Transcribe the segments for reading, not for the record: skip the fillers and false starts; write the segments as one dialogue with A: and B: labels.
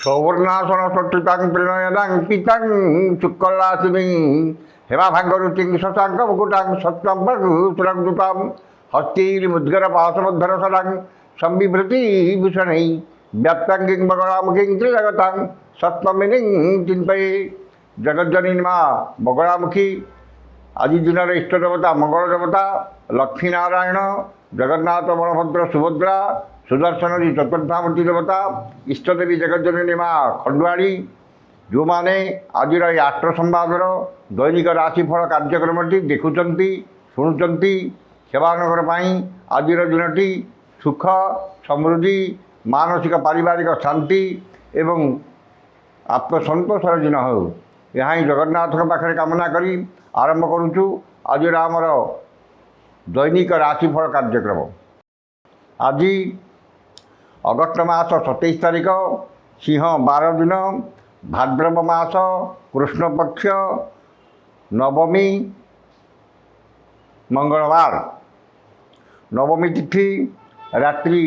A: সৌবর্ণাসন সত্যতাং প্রেণয়দাং পিতাং শুক্লাশিবিং হেমাভাঙ্গরুচিং শশাঙ্ক মুকুটাং সত্যম্বুতাং হস্তির্মুদ্গর পাশমুদ্ধর সদাং সম্বিভৃতি ভূষণৈ ব্যাপ্তাঙ্গিং বগলামুখীং ত্রিজগতাং সত্যমিনিং চিন্তয়ে। জগজ্জনীর মা বগলামুখী আজি দিনের ইষ্ট দেবতা মঙ্গল দেবতা লক্ষ্মীনারায়ণ জগন্নাথ বলভদ্র সুভদ্রা সুদর্শনী চতুর্ধামূর্তি দেবতা ইষ্টদেবী জগজ্জନନୀ ମା ଖଣ୍ଡୁଆଳି ଯେଉଁମାନେ ଆଜିର ଏହି ଆଷ୍ଟ ସମ୍ବାଦର ଦୈନିକ ରାଶିଫଳ କାର୍ଯ୍ୟକ୍ରମଟି ଦେଖୁଛନ୍ତି ଶୁଣୁଛନ୍ତି ସେମାନଙ୍କର ପାଇଁ ଆଜିର ଦିନଟି ସୁଖ ସମୃଦ୍ଧି ମାନସିକ ପାରିବାରିକ ଶାନ୍ତି ଏବଂ ଆତ୍ମସନ୍ତୋଷର ଦିନ ହେଉ ଏହା ହିଁ ଜଗନ୍ନାଥଙ୍କ ପାଖରେ କାମନା କରି ଆରମ୍ଭ କରୁଛୁ ଆଜିର ଆମର ଦୈନିକ ରାଶିଫଳ କାର୍ଯ୍ୟକ୍ରମ। ଆଜି ଅଗଷ୍ଟ ମାସ 27 ତାରିଖ ସିଂହ 12 ଦିନ ଭାଦ୍ରବ ମାସ କୃଷ୍ଣପକ୍ଷ ନବମୀ ମଙ୍ଗଳବାର। ନବମୀ ତିଥି ରାତ୍ରି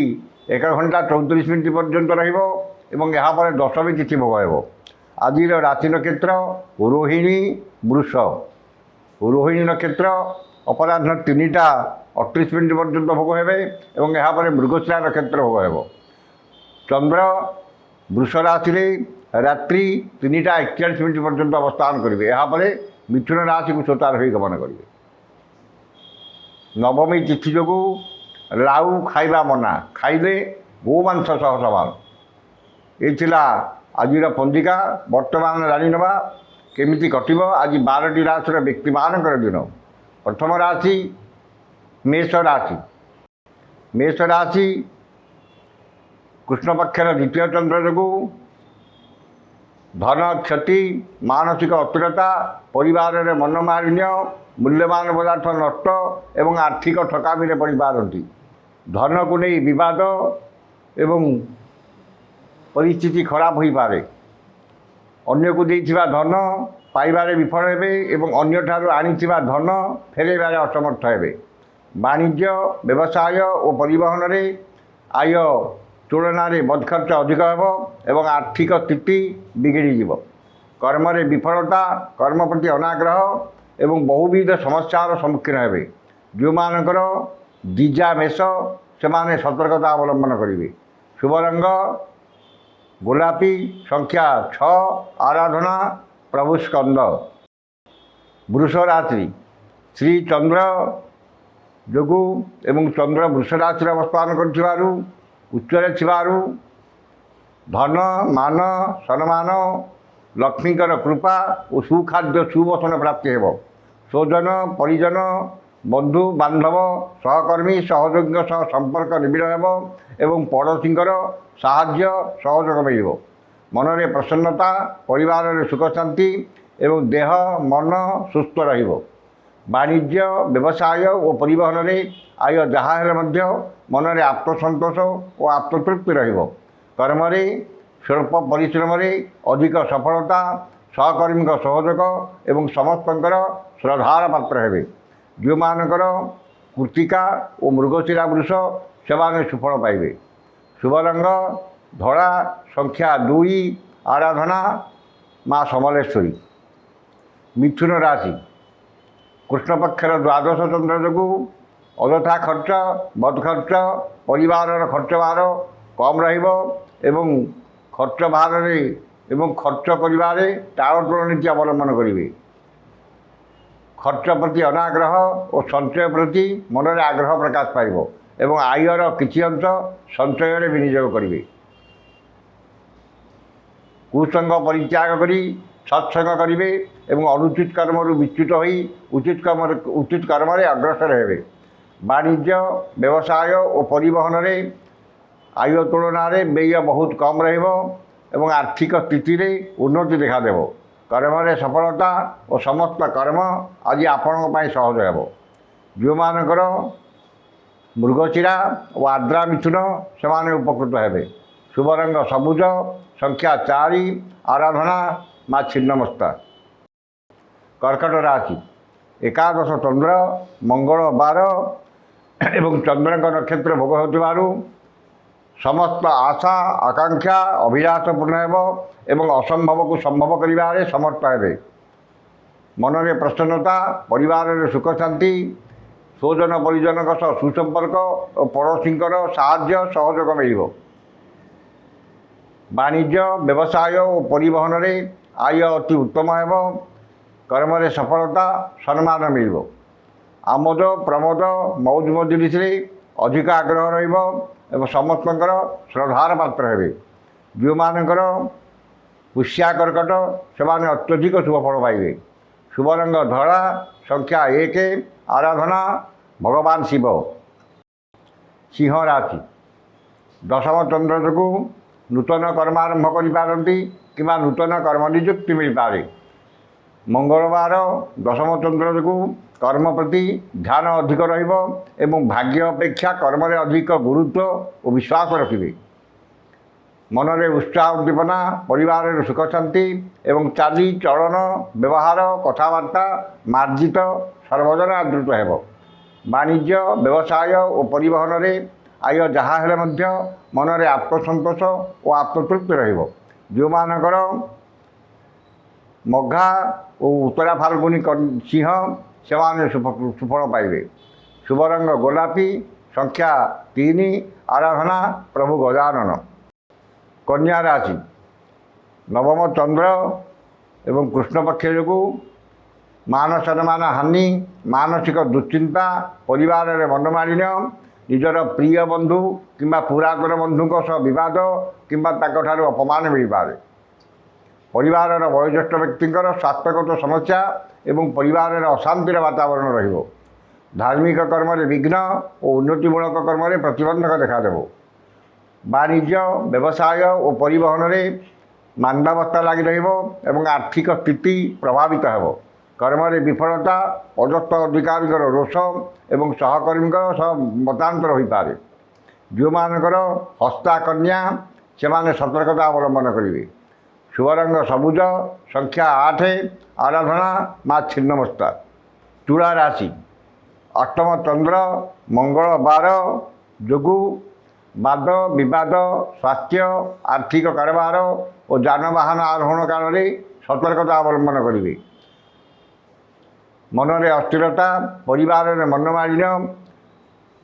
A: 1 ଘଣ୍ଟା 34 ମିନିଟ୍ ପର୍ଯ୍ୟନ୍ତ ରହିବ ଏବଂ ଏହାପରେ ଦଶମୀ ତିଥି ଭୋଗ ହେବ। ଆଜିର ରାଶି ନକ୍ଷତ୍ର ରୋହିଣୀ ବୃଷ। ରୋହିଣୀ ନକ୍ଷତ୍ର ଅପରାହ୍ନ 3ଟା 38 ମିନିଟ୍ ପର୍ଯ୍ୟନ୍ତ ଭୋଗ ହେବେ ଏବଂ ଏହାପରେ ମୃଗଶିରା ନକ୍ଷତ୍ର ଭୋଗ ହେବ। ଚନ୍ଦ୍ର ବୃଷ ରାଶିରେ ରାତ୍ରି 3ଟା 41 ମିନିଟ୍ ପର୍ଯ୍ୟନ୍ତ ଅବସ୍ଥାନ କରିବେ। ଏହାପରେ ମିଥୁନ ରାଶିକୁ ସ୍ୱତାର ହୋଇ ଗମନ କରିବେ। ନବମୀ ତିଥି ଯୋଗୁଁ ଲାଉ ଖାଇବା ମନା, ଖାଇଲେ ଗୋମାଂସ ସହ ସମାନ। ଏ ଥିଲା ଆଜିର ପଞ୍ଜିକା। ବର୍ତ୍ତମାନ ଜାଣିନେବା କେମିତି କଟିବ ଆଜି 12ଟି ରାଶିର ବ୍ୟକ୍ତିମାନଙ୍କର ଦିନ। ପ୍ରଥମ ରାଶି ମେଷ ରାଶି। ମେଷ ରାଶି କୃଷ୍ଣପକ୍ଷର ଦ୍ୱିତୀୟ ଚନ୍ଦ୍ର ଯୋଗୁଁ ଧନ କ୍ଷତି ମାନସିକ ଅସ୍ଥିରତା ପରିବାରରେ ମନମାଳିନ୍ୟ ମୂଲ୍ୟବାନ ପଦାର୍ଥ ନଷ୍ଟ ଏବଂ ଆର୍ଥିକ ଠକାମିରେ ପଡ଼ିପାରନ୍ତି। ଧନକୁ ନେଇ ବିବାଦ ଏବଂ ପରିସ୍ଥିତି ଖରାପ ହୋଇପାରେ। ଅନ୍ୟକୁ ଦେଇଥିବା ଧନ ପାଇବାରେ ବିଫଳ ହେବେ ଏବଂ ଅନ୍ୟଠାରୁ ଆଣିଥିବା ଧନ ଫେରାଇବାରେ ଅସମର୍ଥ ହେବେ। ବାଣିଜ୍ୟ ବ୍ୟବସାୟ ଓ ପରିବହନରେ ଆୟ ତୁଳନାରେ ବଦଖର୍ଚ୍ଚ ଅଧିକ ହେବ ଏବଂ ଆର୍ଥିକ ସ୍ଥିତି ବିଗିଡ଼ିଯିବ। କର୍ମରେ ବିଫଳତା, କର୍ମ ପ୍ରତି ଅନାଗ୍ରହ ଏବଂ ବହୁବିଧ ସମସ୍ୟାର ସମ୍ମୁଖୀନ ହେବେ। ଯେଉଁମାନଙ୍କର ଦ୍ୱିଜା ମେଷ ସେମାନେ ସତର୍କତା ଅବଲମ୍ବନ କରିବେ। ଶୁଭ ରଙ୍ଗ ଗୋଲାପୀ, ସଂଖ୍ୟା 6, ଆରାଧନା ପ୍ରଭୁ ସ୍କନ୍ଦ। ବୃଷ ରାଶି ଶ୍ରୀ ଚନ୍ଦ୍ର ଯୋଗୁଁ ଏବଂ ଚନ୍ଦ୍ର ବୃଷ ରାଶିରେ ଅବସ୍ଥାନ କରିଥିବାରୁ ଉଚ୍ଚରେ ଥିବାରୁ ଧନ ମାନ ସମ୍ମାନ ଲକ୍ଷ୍ମୀଙ୍କର କୃପା ଓ ସୁଖାଦ୍ୟ ସୁବସନ ପ୍ରାପ୍ତି ହେବ। ସ୍ୱଜନ ପରିଜନ ବନ୍ଧୁ ବାନ୍ଧବ ସହକର୍ମୀ ସହଯୋଗୀଙ୍କ ସହ ସମ୍ପର୍କ ନିବିଡ଼ ହେବ ଏବଂ ପଡ଼ୋଶୀଙ୍କର ସାହାଯ୍ୟ ସହଯୋଗ ମିଳିବ। ମନରେ ପ୍ରସନ୍ନତା, ପରିବାରରେ ସୁଖ ଶାନ୍ତି ଏବଂ ଦେହ ମନ ସୁସ୍ଥ ରହିବ। ବାଣିଜ୍ୟ ବ୍ୟବସାୟ ଓ ପରିବହନରେ ଆୟ ଯାହା ହେଲେ ମଧ୍ୟ ମନରେ ଆତ୍ମସନ୍ତୋଷ ଓ ଆତ୍ମତୃପ୍ତି ରହିବ। କର୍ମରେ ସ୍ୱଳ୍ପ ପରିଶ୍ରମରେ ଅଧିକ ସଫଳତା, ସହକର୍ମୀଙ୍କ ସହଯୋଗ ଏବଂ ସମସ୍ତଙ୍କର ଶ୍ରଦ୍ଧାର ପାତ୍ର ହେବେ। ଯେଉଁମାନଙ୍କର କୃତ୍ତିକା ଓ ମୃଗଶିରା ବୃଷ ସେମାନେ ସୁଫଳ ପାଇବେ। ଶୁଭ ରଙ୍ଗ ଧଳା, ସଂଖ୍ୟା 2, ଆରାଧନା ମା ସମଲେଶ୍ୱରୀ। ମିଥୁନ ରାଶି କୃଷ୍ଣପକ୍ଷର ଦ୍ୱାଦଶ ଚନ୍ଦ୍ର ଯୋଗୁଁ ଅଯଥା ଖର୍ଚ୍ଚ, ବଦଖର୍ଚ୍ଚ, ପରିବାରର ଖର୍ଚ୍ଚ ଭାର କମ୍ ରହିବ ଏବଂ ଖର୍ଚ୍ଚ କରିବାରେ ଟାଳଟୁଳ ନୀତି ଅବଲମ୍ବନ କରିବେ। ଖର୍ଚ୍ଚ ପ୍ରତି ଅନାଗ୍ରହ ଓ ସଞ୍ଚୟ ପ୍ରତି ମନରେ ଆଗ୍ରହ ପ୍ରକାଶ ପାଇବ ଏବଂ ଆୟର କିଛି ଅଂଶ ସଞ୍ଚୟରେ ବିନିଯୋଗ କରିବେ। କୁସଙ୍ଗ ପରିତ୍ୟାଗ କରି ସତ୍ସଙ୍ଗ କରିବେ ଏବଂ ଅନୁଚିତ କର୍ମରୁ ବିଚ୍ୟୁତ ହୋଇ ଉଚିତ କର୍ମରେ ଅଗ୍ରସର ହେବେ। ବାଣିଜ୍ୟ ବ୍ୟବସାୟ ଓ ପରିବହନରେ ଆୟ ତୁଳନାରେ ବ୍ୟୟ ବହୁତ କମ୍ ରହିବ ଏବଂ ଆର୍ଥିକ ସ୍ଥିତିରେ ଉନ୍ନତି ଦେଖାଦେବ। କର୍ମରେ ସଫଳତା ଓ ସମସ୍ତ କର୍ମ ଆଜି ଆପଣଙ୍କ ପାଇଁ ସହଜ ହେବ। ଯେଉଁମାନଙ୍କର ମୃଗଶିରା ଓ ଆର୍ଦ୍ରା ମିଥୁନ ସେମାନେ ଉପକୃତ ହେବେ। ଶୁଭ ରଙ୍ଗ ସବୁଜ, ସଂଖ୍ୟା 4, ଆରାଧନା ମା ଛିନ୍ନମସ୍ତା। କର୍କଟ ରାଶି ଏକାଦଶ ଚନ୍ଦ୍ର ମଙ୍ଗଳ 12 ଏବଂ ଚନ୍ଦ୍ରଙ୍କ ନକ୍ଷତ୍ର ଭୋଗ ହେଉଥିବାରୁ समस्त आशा आकांक्षा अभिलाष पूर्ण हेब एवं असंभव को संभव करिबारे समर्थ हेबे। मनरे प्रसन्नता परिवार सुख शांति स्वजन परिजन सुसंपर्क और पड़ोसी साहाय्य सहयोग मिल। वाणिज्य व्यवसाय और परिवहन में आय अति उत्तम हेब। कर्म सफलता सम्मान मिल। आमोद प्रमोद मौज मजलिस अधिक आग्रह रही समस्त श्रद्धार पात्र हे। जो मानकर पुष्या कर्कट से अत्यधिक शुभफल पाइबे। शुभ रंग धड़ा संख्या 1 आराधना भगवान शिव। सिंह राशि दशम चंद्र जो नूतन कर्मारंभ करिपारंती किंवा नूतन कर्म नियुक्ति मिल पारे। मंगलवार दशम चंद्र जो कर्म प्रति ध्यान अधिक रहिबो एवं भाग्य अपेक्षा कर्म रे अधिक गुरुत्व और विश्वास रखिबे। मनरे उत्साह उद्दीपना परिवार सुख शांति एवं चाली चलन व्यवहार कथबार्ता मार्जित सर्वजना आदृत हेब। वाणिज्य व्यवसाय और परिवहन में आय जहाँ हेले मध्य मनरे आत्मसंतोष और आत्मतृप्ति रहिबो। जो मानकर मघा और उत्तरा फाल्गुनी सिंह से सुफल पाइबे। शुभ रंग गोलापी संख्या 3 आराधना प्रभु गजानन। कन्या राशि नवम चंद्र एवं कृष्ण पक्ष जो मान सम्मान हानि मानसिक दुश्चिंता परिवार में मनमालिन्य निजर प्रिय बंधु किंबा पुरातन बंधुों सह विवाद किंबा अपमान मिल पारे। परिवार वयोज्येष्ठ व्यक्तिंकर स्वास्थ्यगत समस्या एवं परिवार अशांतिर वातावरण रहिबो। धार्मिक कर्म विघ्न और उन्नतिमूलक कर्म प्रतिबंधक देखादेव। वाणिज्य व्यवसाय और परिवहन में मांदावस्था लगी रहिबो आर्थिक स्थिति प्रभावित हेब। कर्म विफलता पदस्थ अधिकारी रोष एवं सहकर्मी सह मतांतर हो पारे। जो मानकर हस्ता कन्या से सतर्कता अवलंबन करेंगे। शुभ रंग सबुज संख्या 8 आराधना माँ छिन्नमस्ता। तुला राशि अष्टम चंद्र मंगलवार जोगु वाद विवाद स्वास्थ्य आर्थिक कारोबार और जानवाहन आरोहण काल में सतर्कता अवलंबन करेंगे। मनरे अस्थिरता परिवार में मनमालिन्य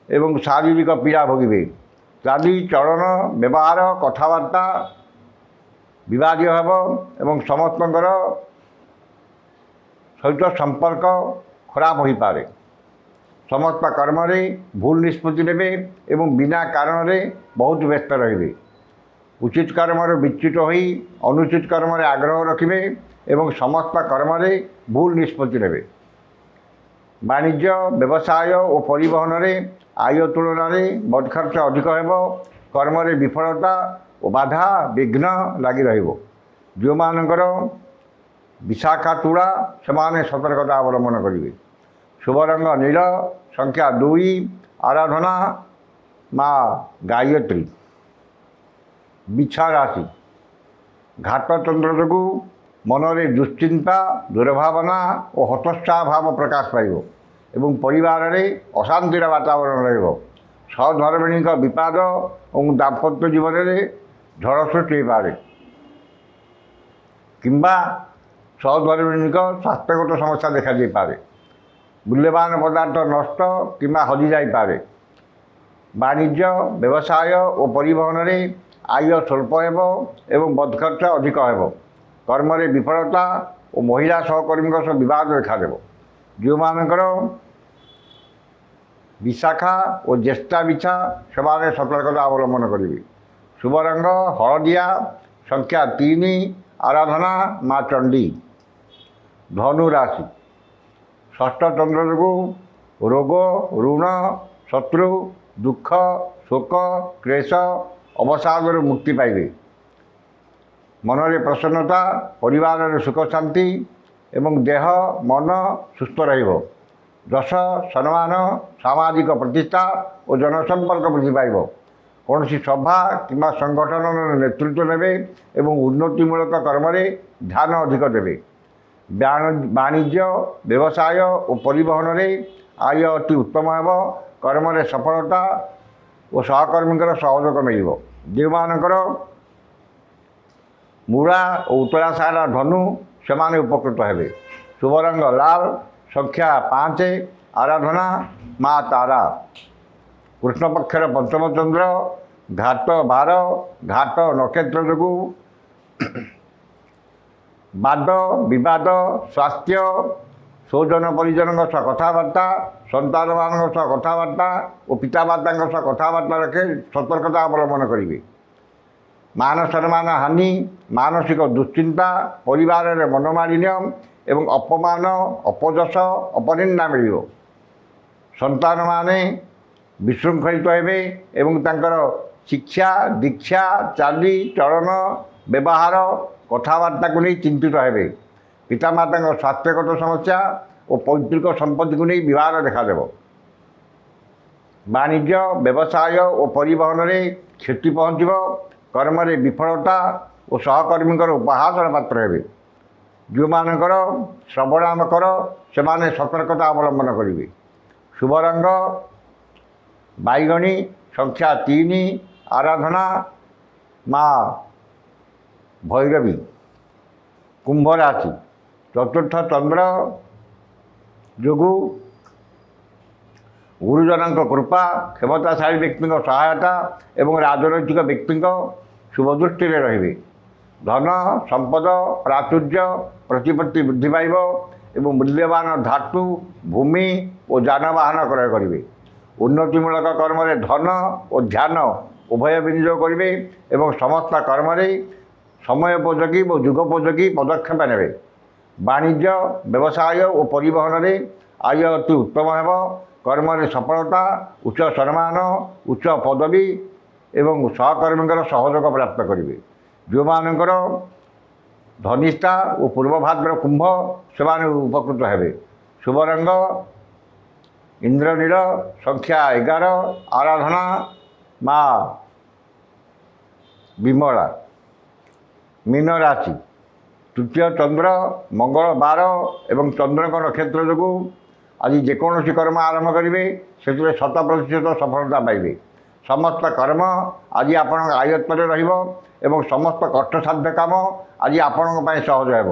A: एवं शारीरिक पीड़ा भोगे। चाली चलन व्यवहार कथबार्ता विवादीय हेब एवं समस्त सहित संपर्क खराब हो पारे। समस्त कर्म भूल निष्पत्ति नेबे एवं बिना कारण बहुत व्यस्त रहिबे। उचित कर्म विच्युत होई अनुचित कर्म आग्रह रखिबे एवं समस्त कर्म भूल निष्पत्ति नेबे। वाणिज्य व्यवसाय और परिवहन में आय तुलन में बदखर्च अधिक हेब। कर्म विफलता और बाधा विघ्न लगी रहिबो। जो मानकर विशाखा तुला से सतर्कता अवलंबन करेंगे। शुभ रंग नील संख्या 2 आराधना माँ गायत्री। बिछा राशि घात चंद्र जो मनरे दुश्चिंता दुर्भावना और हतोत्साह भाव प्रकाश पाइब एवं परिवार में अशांतिर वातावरण रहिबो। सहधर्मिणी विपाद और दाम्पत्य जीवन में झड़ सृष्टि हो पारे किंबा सहधर्मिणी स्वास्थ्यगत समस्या देखा दे पारे। मूल्यवान पदार्थ नष्ट किंबा हजि जाई पारे। वाणिज्य व्यवसाय और परिवहन में आय स्वल्प हेब एवं बदखर्च अधिक हेब। कर्म विफलता और महिला सहकर्मी सह विवाद देखादेव। जो मानकर विशाखा और ज्येष्ठा बिछा से सतर्कता अवलंबन करेंगे। शुभ रंग हलदिया संख्या 3 आराधना माँ चंडी। धनु राशि षष्ठ चंद्र जो रोग ऋण शत्रु दुख शोक क्लेश अवसाद मुक्ति पाइबे। मनरे प्रसन्नता परिवार सुख शांति एवं देह मन सुस्थ रहिबो। यश सम्मान सामाजिक प्रतिष्ठा और जनसंपर्क वृद्धि पाइब। कौन सभा किंवा संगठन नेतृत्व नेबे एवं उन्नतिमूलक कर्म ध्यान अधिक देवे। वाणिज्य व्यवसाय और परिवहन में आय अति उत्तम हेब। कर्म सफलता और सहकर्मी सहयोग मिल। ଯେଉଁମାନଙ୍କର ମୂଳା ଓ ଉତ୍ତରାଷାଢ଼ ଧନୁ ସେମାନେ ଉପକୃତ ହେବେ। ଶୁଭ ରଙ୍ଗ ଲାଲ, ସଂଖ୍ୟା 5, ଆରାଧନା ମା ତାରା। କୃଷ୍ଣପକ୍ଷର ପଞ୍ଚମ ଚନ୍ଦ୍ର, ଘାତ 12, ଘାତ ନକ୍ଷତ୍ର ଯୋଗୁଁ ବାଦ ବିବାଦ, ସ୍ୱାସ୍ଥ୍ୟ, ସୌଜନ ପରିଜନଙ୍କ ସହ କଥାବାର୍ତ୍ତା, ସନ୍ତାନମାନଙ୍କ ସହ କଥାବାର୍ତ୍ତା ଓ ପିତାମାତାଙ୍କ ସହ କଥାବାର୍ତ୍ତା ରଖି ସତର୍କତା ଅବଲମ୍ବନ କରିବେ। ମାନ ସମ୍ମାନ ହାନି, ମାନସିକ ଦୁଶ୍ଚିନ୍ତା, ପରିବାରରେ ମନୋମାଳିନ୍ୟ ଏବଂ ଅପମାନ, ଅପଯଶ, ଅପନିନ୍ଦା ମିଳିବ। ସନ୍ତାନମାନେ ବିଶୃଙ୍ଖଳିତ ହେବେ ଏବଂ ତାଙ୍କର ଶିକ୍ଷା, ଦୀକ୍ଷା, ଚାଲି ଚଳନ, ବ୍ୟବହାର, କଥାବାର୍ତ୍ତାକୁ ନେଇ ଚିନ୍ତିତ ହେବେ। ପିତାମାତାଙ୍କ ସ୍ୱାସ୍ଥ୍ୟଗତ ସମସ୍ୟା ଓ ପୈତୃକ ସମ୍ପତ୍ତିକୁ ନେଇ ବିବାଦ ଦେଖାଦେବ। ବାଣିଜ୍ୟ, ବ୍ୟବସାୟ ଓ ପରିବହନରେ କ୍ଷତି ପହଞ୍ଚିବ। କର୍ମରେ ବିଫଳତା ଓ ସହକର୍ମୀଙ୍କର ଉପହାସର ପାତ୍ର ହେବେ। ଯେଉଁମାନଙ୍କର ଶ୍ରବଣ ମକର ସେମାନେ ସତର୍କତା ଅବଲମ୍ବନ କରିବେ। ଶୁଭ ରଙ୍ଗ ବାଇଗଣୀ, ସଂଖ୍ୟା 3, ଆରାଧନା ମା ଭୈରବୀ। କୁମ୍ଭ ରାଶି, ଚତୁର୍ଥ ଚନ୍ଦ୍ର ଯୋଗୁଁ ଗୁରୁଜନଙ୍କ କୃପା, କ୍ଷମତାଶାଳୀ ବ୍ୟକ୍ତିଙ୍କ ସହାୟତା ଏବଂ ରାଜନୈତିକ ବ୍ୟକ୍ତିଙ୍କ ଶୁଭ ଦୃଷ୍ଟିରେ ରହିବେ। ଧନ ସମ୍ପଦ ପ୍ରାଚୁର୍ଯ୍ୟ ପ୍ରତିପତ୍ତି ବୃଦ୍ଧି ପାଇବ ଏବଂ ମୂଲ୍ୟବାନ ଧାତୁ, ଭୂମି ଓ ଯାନବାହନ କ୍ରୟ କରିବେ। ଉନ୍ନତିମୂଳକ କର୍ମରେ ଧନ ଓ ଧ୍ୟାନ ଉଭୟ ବିନିଯୋଗ କରିବେ ଏବଂ ସମସ୍ତ କର୍ମରେ ସମୟୋପଯୋଗୀ ଓ ଯୁଗୋପଯୋଗୀ ପଦକ୍ଷେପ ନେବେ। ବାଣିଜ୍ୟ, ବ୍ୟବସାୟ ଓ ପରିବହନରେ ଆୟ ଅତି ଉତ୍ତମ ହେବ। କର୍ମରେ ସଫଳତା, ଉଚ୍ଚ ସମ୍ମାନ, ଉଚ୍ଚ ପଦବୀ ଏବଂ ସହକର୍ମୀଙ୍କର ସହଯୋଗ ପ୍ରାପ୍ତ କରିବେ। ଯେଉଁମାନଙ୍କର ଧନିଷ୍ଠା ଓ ପୂର୍ବଭାଦ୍ର କୁମ୍ଭ ସେମାନେ ଉପକୃତ ହେବେ। ଶୁଭ ରଙ୍ଗ ଇନ୍ଦ୍ରନୀଳ, ସଂଖ୍ୟା 11, ଆରାଧନା ମା ବିମଳା। ମୀନ ରାଶି, ତୃତୀୟ ଚନ୍ଦ୍ର, ମଙ୍ଗଳ 12 ଏବଂ ଚନ୍ଦ୍ରଙ୍କ ନକ୍ଷତ୍ର ଯୋଗୁଁ ଆଜି ଯେକୌଣସି କର୍ମ ଆରମ୍ଭ କରିବେ ସେଥିରେ 100% ସଫଳତା ପାଇବେ। ସମସ୍ତ କର୍ମ ଆଜି ଆପଣଙ୍କ ଆୟତ୍ତରେ ରହିବ ଏବଂ ସମସ୍ତ କଷ୍ଟସାଧ୍ୟ କାମ ଆଜି ଆପଣଙ୍କ ପାଇଁ ସହଜ ହେବ।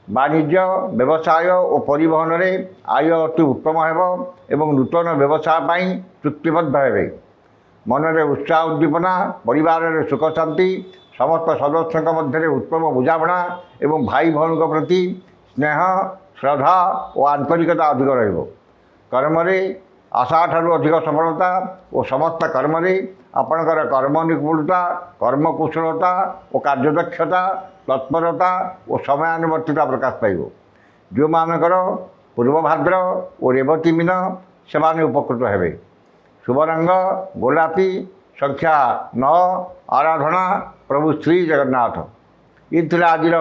A: ବାଣିଜ୍ୟ, ବ୍ୟବସାୟ ଓ ପରିବହନରେ ଆୟ ଅତି ଉତ୍ତମ ହେବ ଏବଂ ନୂତନ ବ୍ୟବସାୟ ପାଇଁ ଚୁକ୍ତିବଦ୍ଧ ହେବେ। ମନରେ ଉତ୍ସାହ ଉଦ୍ଦୀପନା, ପରିବାରରେ ସୁଖ ଶାନ୍ତି, ସମସ୍ତ ସଦସ୍ୟଙ୍କ ମଧ୍ୟରେ ଉତ୍ତମ ବୁଝାମଣା ଏବଂ ଭାଇ ଭଉଣୀଙ୍କ ପ୍ରତି ସ୍ନେହ, ଶ୍ରଦ୍ଧା ଓ ଆନ୍ତରିକତା ଅଧିକ ରହିବ। କର୍ମରେ ଆଶାଠାରୁ ଅଧିକ ସଫଳତା ଓ ସମସ୍ତ କର୍ମରେ ଆପଣଙ୍କର କର୍ମ ନିପୁଣତା, କର୍ମକୁଶଳତା ଓ କାର୍ଯ୍ୟଦକ୍ଷତା, ତତ୍ପରତା ଓ ସମୟାନୁବର୍ତ୍ତିତା ପ୍ରକାଶ ପାଇବ। ଯେଉଁମାନଙ୍କର ପୂର୍ବଭାଦ୍ର ଓ ରେବତୀ ମୀନ ସେମାନେ ଉପକୃତ ହେବେ। ଶୁଭ ରଙ୍ଗ ଗୋଲାପୀ, ସଂଖ୍ୟା 9, ଆରାଧନା ପ୍ରଭୁ ଶ୍ରୀ ଜଗନ୍ନାଥ। ଏ ଥିଲା ଆଜିର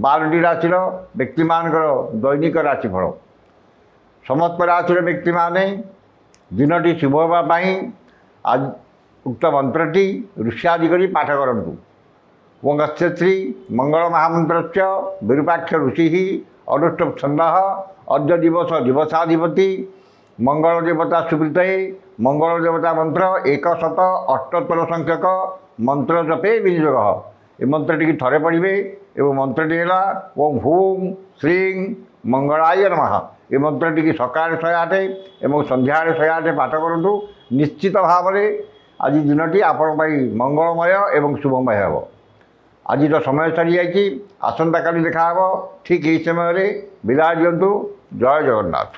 A: 12ଟି ରାଶିର ବ୍ୟକ୍ତିମାନଙ୍କର ଦୈନିକ ରାଶିଫଳ। ସମସ୍ତ ରାଶିର ବ୍ୟକ୍ତିମାନେ ଦିନଟି ଶୁଭ ହେବା ପାଇଁ ଉକ୍ତ ମନ୍ତ୍ରଟି ଋଷ୍ୟାଦି କରି ପାଠ କରନ୍ତୁ। ଓଙ୍ଗଶ୍ରୀ ମଙ୍ଗଳ ମହାମନ୍ତ୍ରସ୍ୟ ବିରୂପାକ୍ଷ ଋଷି ଅନୁଷ୍ଠ ଛନ୍ଦଃ ଅଦ୍ୟ ଦିବସ ଦିବସାଧିପତି ମଙ୍ଗଳ ଦେବତା ସୁକୃତେ ମଙ୍ଗଳ ଦେବତା ମନ୍ତ୍ର 178 ସଂଖ୍ୟକ ମନ୍ତ୍ର ଜପେ ବିନିଯୋଗ। ଏ ମନ୍ତ୍ରଟିକି ଥରେ ପଢ଼ିବେ ଏବଂ ମନ୍ତ୍ରଟି ହେଲା ଓಂ ହୁಂ ଶ୍ରୀଂ ମଙ୍ଗଳାୟ ନମଃ। ଏ ମନ୍ତ୍ରଟିକି ସକାଳେ 108 ଏବଂ ସନ୍ଧ୍ୟାରେ 108 ପାଠ କରନ୍ତୁ। ନିଶ୍ଚିତ ଭାବରେ ଆଜି ଦିନଟି ଆପଣଙ୍କ ପାଇଁ ମଙ୍ଗଳମୟ ଏବଂ ଶୁଭମୟ ହେବ। ଆଜିର ସମୟ ସରିଯାଇଛି। ଆସନ୍ତାକାଲି ଦେଖା ହେବ ଠିକ୍ ଏହି ସମୟରେ। ବିଦାୟ ଦିଅନ୍ତୁ। ଜୟ ଜଗନ୍ନାଥ।